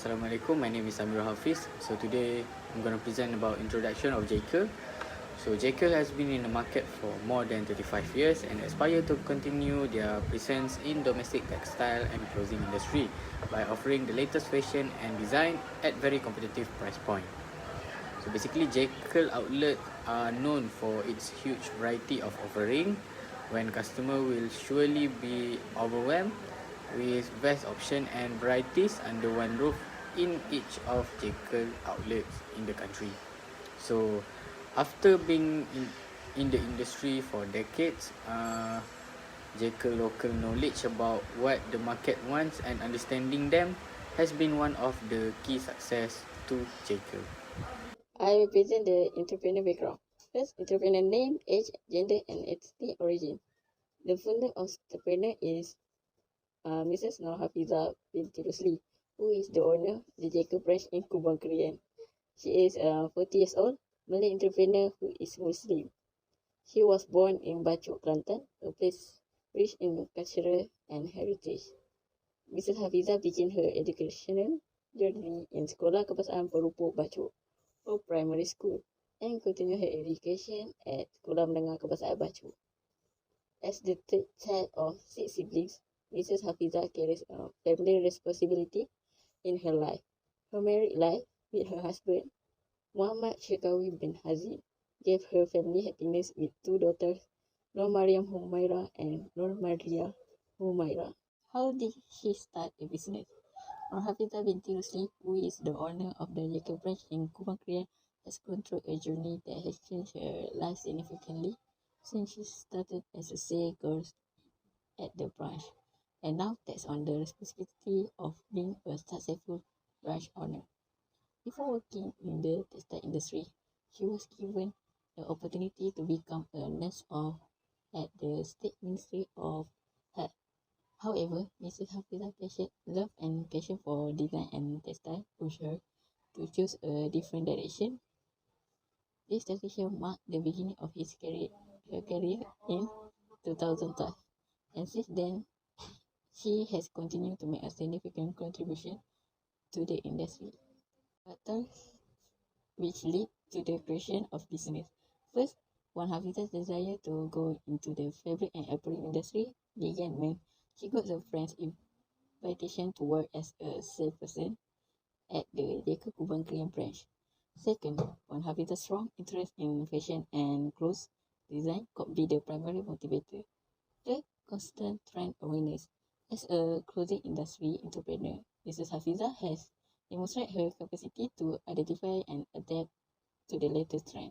Assalamualaikum, my name is Amirul Hafiz. So today I'm going to present about introduction of Jekyll. So Jekyll has been in the market for more than 35 years and aspire to continue their presence in domestic textile and clothing industry by offering the latest fashion and design at very competitive price point. So basically Jekyll outlet are known for its huge variety of offering when customer will surely be overwhelmed with vast option and varieties under one roof in each of Jekyll outlets in the country. So after being in the industry for decades, Jekyll local knowledge about what the market wants and understanding them has been one of the key success to Jekyll. I will present the entrepreneur background. First, entrepreneur name, age, gender, and ethnic origin. The founder of entrepreneur is Mrs. Nur Hafiza binti Rusli, who is the owner of the Jacob branch in Kubang, Korean. She is 40 years old, Malay entrepreneur who is Muslim. She was born in Bachuk, Kelantan, a place rich in cultural and heritage. Mrs. Hafiza began her educational journey in Sekolah Kebangsaan Perupu Bachuk for primary school and continue her education at Sekolah Menengah Kebangsaan Bachuk. As the third child of 6 siblings, Mrs. Hafiza carries a family responsibility in her life. Her married life with her husband, Muhammad Shekawi bin Hazim, gave her family happiness with 2 daughters, Nur Mariam Humaira and Nur Maria Humaira. How did she start the business? Nur Hafiza binti Rusli, who is the owner of the Jacob branch in Kubang, Korea, has gone through a journey that has changed her life significantly since she started as a sales girl at the branch, and now takes on the responsibility of being a successful branch owner. Before working in the textile industry, she was given the opportunity to become a nurse at the State Ministry of Health. However, Mrs. Hafiza's love and passion for design and textile pushed her to choose a different direction. This decision marked the beginning of her career in 2012, and since then, she has continued to make a significant contribution to the industry. Factors which lead to the creation of business. First, one Hafiza's desire to go into the fabric and apparel industry began when she got a friend's invitation to work as a salesperson at the Jacob Kubang Korean branch. Second, one Hafiza's strong interest in fashion and clothes design could be the primary motivator. Third, constant trend awareness. As a clothing industry entrepreneur, Mrs. Hafiza has demonstrated her capacity to identify and adapt to the latest trend.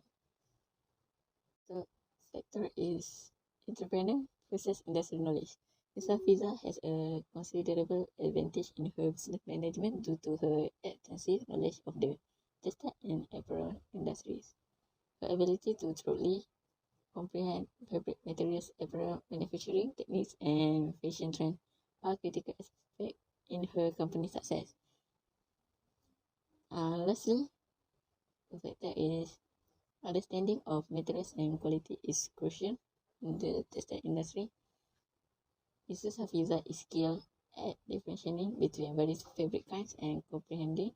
The sector is entrepreneur versus industrial knowledge. Mrs. Hafiza has a considerable advantage in her business management due to her extensive knowledge of the textile and apparel industries. Her ability to truly comprehend fabric materials, apparel manufacturing techniques, and fashion trends are critical aspects in her company's success. Lastly, the factor is understanding of materials and quality is crucial in the textile industry. Mrs. Hafiza is skilled at differentiating between various fabric kinds and comprehending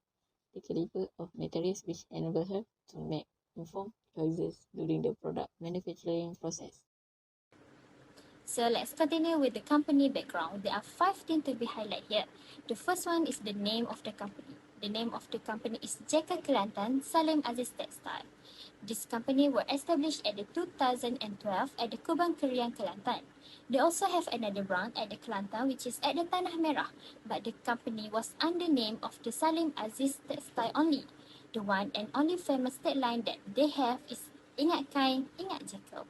the caliber of materials, which enable her to make informed choices during the product manufacturing process. So let's continue with the company background. There are 5 things to be highlighted here. The first one is the name of the company. The name of the company is Jeka Kelantan Salim Aziz Textile. This company was established at the 2012 at the Kubang Korean, Kelantan. They also have another branch at the Kelantan, which is at the Tanah Merah, but the company was under the name of the Salim Aziz Textile only. The one and only famous tagline that they have is Ingat Kain, Ingat Jacob.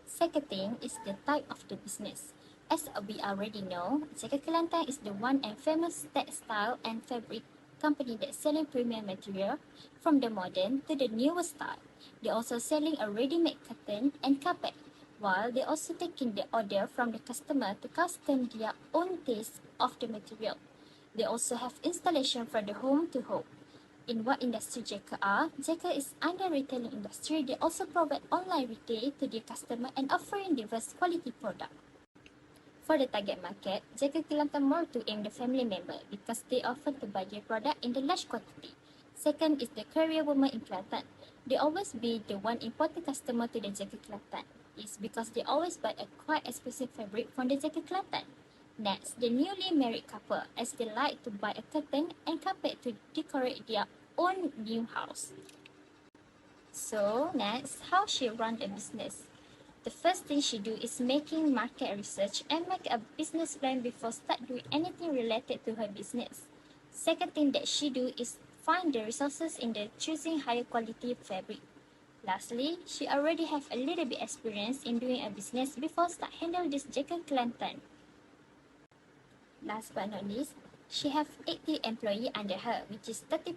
Second thing is the type of the business. As we already know, Jeka Kelantan is the one and famous textile and fabric company that selling premium material from the modern to the newest style. They also selling a ready-made curtain and carpet, while they also taking the order from the customer to custom their own taste of the material. They also have installation from the home to home. In what industry Jeka are? Jeka is under retailing industry. They also provide online retail to their customer and offering diverse quality product. For the target market, Jeka Kelantan more to aim the family member because they often to buy their product in the large quantity. Second is the career woman in Kelantan. They always be the one important customer to the Jeka Kelantan. It's because they always buy a quite expensive fabric from the Jeka Kelantan. Next, the newly married couple, as they like to buy a curtain and carpet to decorate their own new house. So next, how she run the business. The first thing she do is making market research and make a business plan before start doing anything related to her business. Second thing that she do is find the resources in the choosing higher quality fabric. Lastly, she already have a little bit experience in doing a business before start handle this Jeka Kelantan. Last but not least, she have 80 employee under her, which is 30%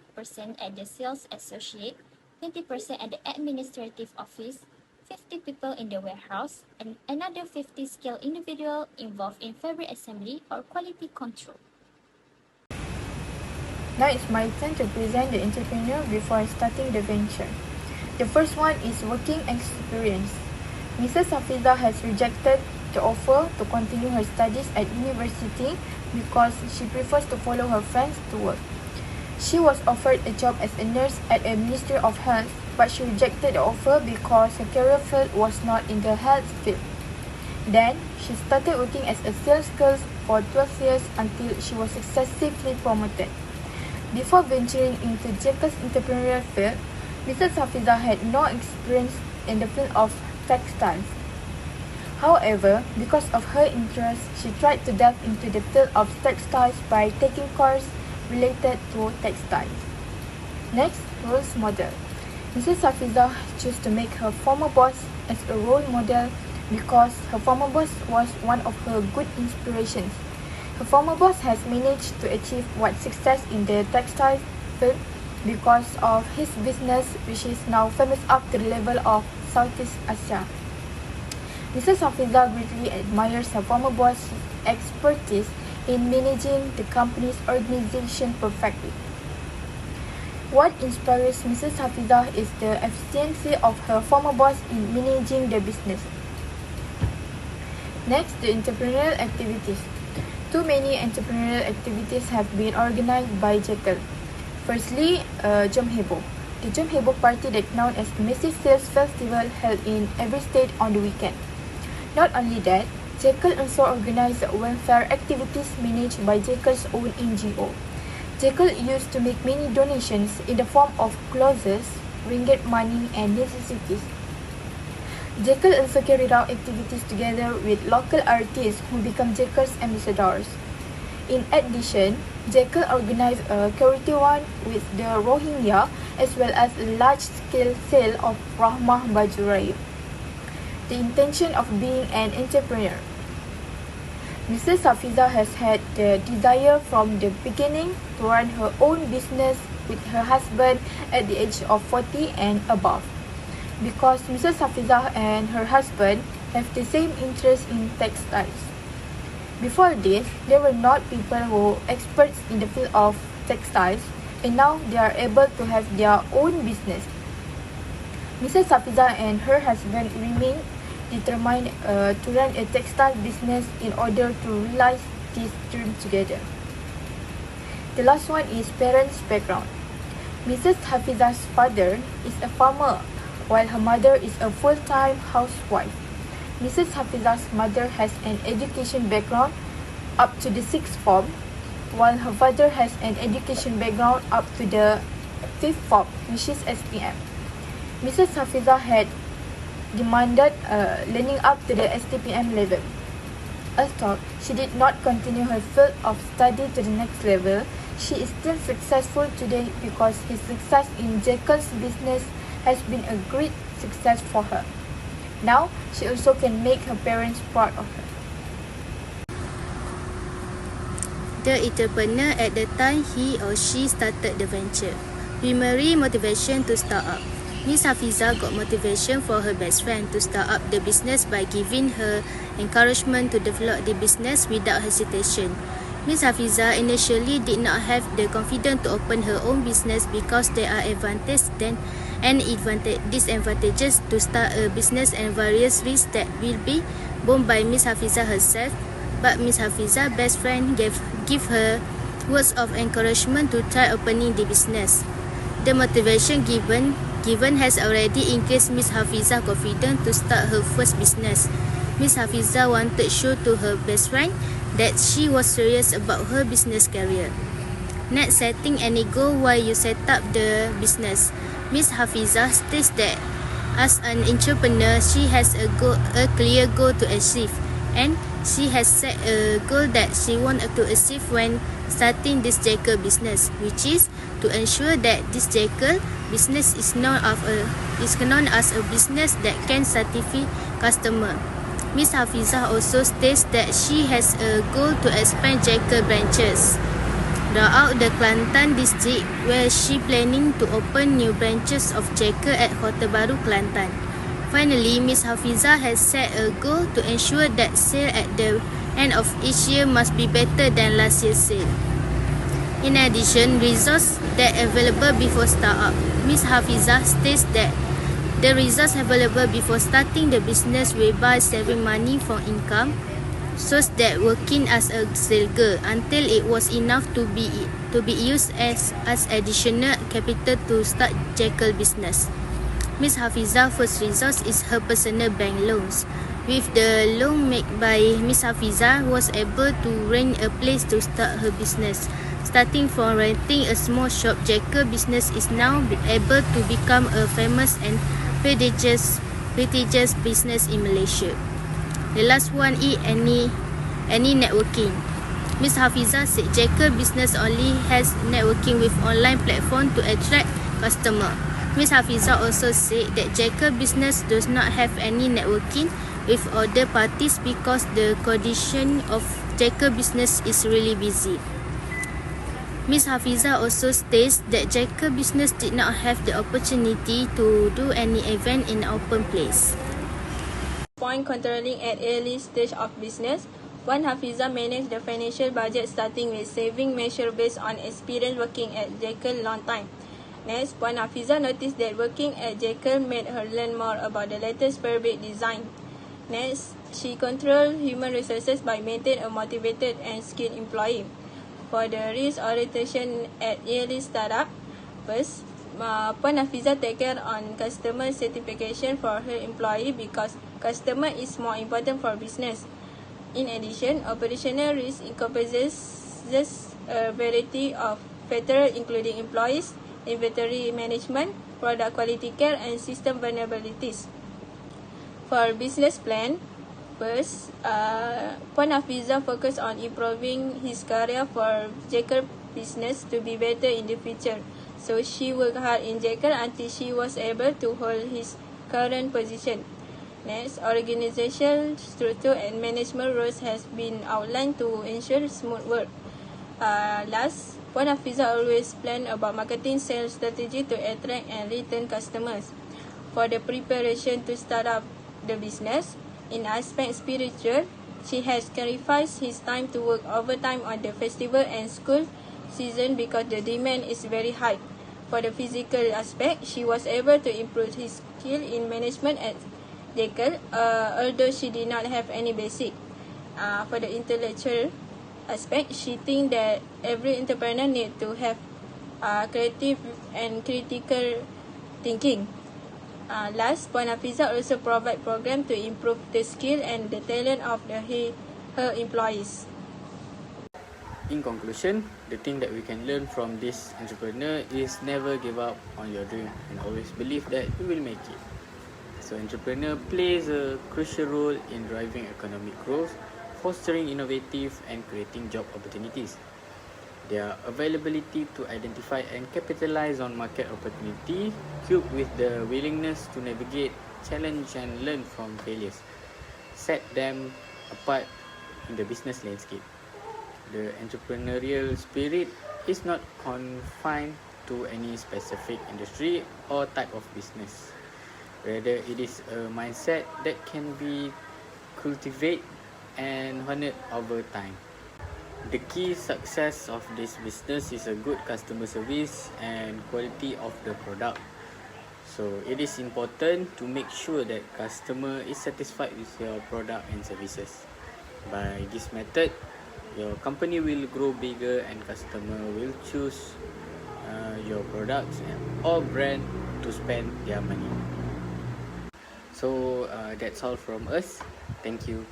at the sales associate, 20% at the administrative office, 50 people in the warehouse, and another 50 skilled individual involved in fabric assembly or quality control. Now it's my turn to present the entrepreneur before starting the venture. The first one is working experience. Mrs. Hafiza has rejected the offer to continue her studies at university because she prefers to follow her friends to work. She was offered a job as a nurse at a Ministry of Health, but she rejected the offer because her career field was not in the health field. Then, she started working as a sales girl for 12 years until she was successfully promoted. Before venturing into Jeka's entrepreneurial field, Mrs. Hafiza had no experience in the field of textiles. However, because of her interest, she tried to delve into the field of textiles by taking courses related to textiles. Next, role model. Mrs. Hafiza chose to make her former boss as a role model because her former boss was one of her good inspirations. Her former boss has managed to achieve what success in the textile field because of his business, which is now famous up to the level of Southeast Asia. Mrs. Hafiza greatly admires her former boss' expertise in managing the company's organization perfectly. What inspires Mrs. Hafiza is the efficiency of her former boss in managing the business. Next, the entrepreneurial activities. Too many entrepreneurial activities have been organized by Jeka. Firstly, Jom Heboh. The Jom Heboh party that known as the massive sales festival held in every state on the weekend. Not only that, Jeka also organized welfare activities managed by Jeka's own NGO. Jeka used to make many donations in the form of clothes, ringgit money and necessities. Jeka also carried out activities together with local artists who become Jeka's ambassadors. In addition, Jeka organized a charity run with the Rohingya as well as a large-scale sale of Rahmah Baju Raya. The intention of being an entrepreneur. Mrs. Hafiza has had the desire from the beginning to run her own business with her husband at the age of 40 and above. Because Mrs. Hafiza and her husband have the same interest in textiles. Before this, they were not people who were experts in the field of textiles, and now they are able to have their own business. Mrs. Hafiza and her husband remain determined to run a textile business in order to realize this dream together. The last one is parents' background. Mrs. Hafiza's father is a farmer, while her mother is a full-time housewife. Mrs. Hafiza's mother has an education background up to the 6th form, while her father has an education background up to the 5th form, which is SPM. Mrs. Hafiza had demanded learning up to the STPM level. Although she did not continue her field of study to the next level, she is still successful today because his success in Jeka's business has been a great success for her. Now, she also can make her parents proud of her. The entrepreneur at the time he or she started the venture. Primary motivation to start up. Miss Hafiza got motivation for her best friend to start up the business by giving her encouragement to develop the business without hesitation. Miss Hafiza initially did not have the confidence to open her own business because there are advantages and disadvantages to start a business and various risks that will be borne by Miss Hafiza herself. but Miss Hafiza's best friend give her words of encouragement to try opening the business. The motivation given has already increased Miss Hafiza's confidence to start her first business. Miss Hafiza wanted to show to her best friend that she was serious about her business career. Not setting any goal while you set up the business. Miss Hafiza states that as an entrepreneur, she has a clear goal to achieve, and she has set a goal that she wanted to achieve when starting this Jekyll business, which is to ensure that this Jekyll business is known as a business that can satisfy customer. Miss Hafiza also states that she has a goal to expand Jekyll branches throughout the Kelantan district, where she planning to open new branches of Jekyll at Kota Baru, Kelantan. Finally, Miss Hafiza has set a goal to ensure that sale at the end of each year must be better than last year's sale. In addition, results that available before startup. Miss Hafiza states that the results available before starting the business whereby saving money from income shows that working as a sales girl until it was enough to be used as additional capital to start Jekyll business. Miss Hafiza's first result is her personal bank loans. With the loan made by Miss Hafiza was able to rent a place to start her business. Starting from renting a small shop, Jekyll business is now able to become a famous and prestigious business in Malaysia. The last one is any networking. Miss Hafiza said Jekyll business only has networking with online platform to attract customer. Miss Hafiza also said that Jekyll business does not have any networking with other parties because the condition of Jekyll business is really busy. Miss Hafiza also states that Jekyll business did not have the opportunity to do any event in an open place. Point controlling at early stage of business. Puan Hafiza managed the financial budget starting with saving measure based on experience working at Jekyll long time. Next, Puan Hafiza noticed that working at Jekyll made her learn more about the latest fabric design. Next, she controlled human resources by maintaining a motivated and skilled employee. For the risk orientation at early startup, first, Puan Hafiza take care on customer certification for her employee because customer is more important for business. In addition, operational risk encompasses a variety of factors including employees, inventory management, product quality care, and system vulnerabilities. For business plan, first, Puan Hafiza focused on improving his career for Jekyll business to be better in the future. So she worked hard in Jekyll until she was able to hold his current position. Next, organizational structure and management roles has been outlined to ensure smooth work. Last, Puan Hafiza always plan about marketing sales strategy to attract and retain customers. For the preparation to start up the business, in aspect spiritual, she has sacrificed his time to work overtime on the festival and school season because the demand is very high. For the physical aspect, she was able to improve his skill in management at Jekyll, although she did not have any basic. For the intellectual aspect, she thinks that every entrepreneur needs to have creative and critical thinking. Last, Puan Hafiza also provide program to improve the skill and the talent of her employees. In conclusion, the thing that we can learn from this entrepreneur is never give up on your dream and always believe that you will make it. So entrepreneur plays a crucial role in driving economic growth, fostering innovative and creating job opportunities. Their availability to identify and capitalize on market opportunity, coupled with the willingness to navigate, challenge and learn from failures, set them apart in the business landscape. The entrepreneurial spirit is not confined to any specific industry or type of business. Rather, it is a mindset that can be cultivated and honed over time. The key success of this business is a good customer service and quality of the product. So it is important to make sure that customer is satisfied with your product and services. By this method, your company will grow bigger and customer will choose your products and or brand to spend their money. So that's all from us. Thank you.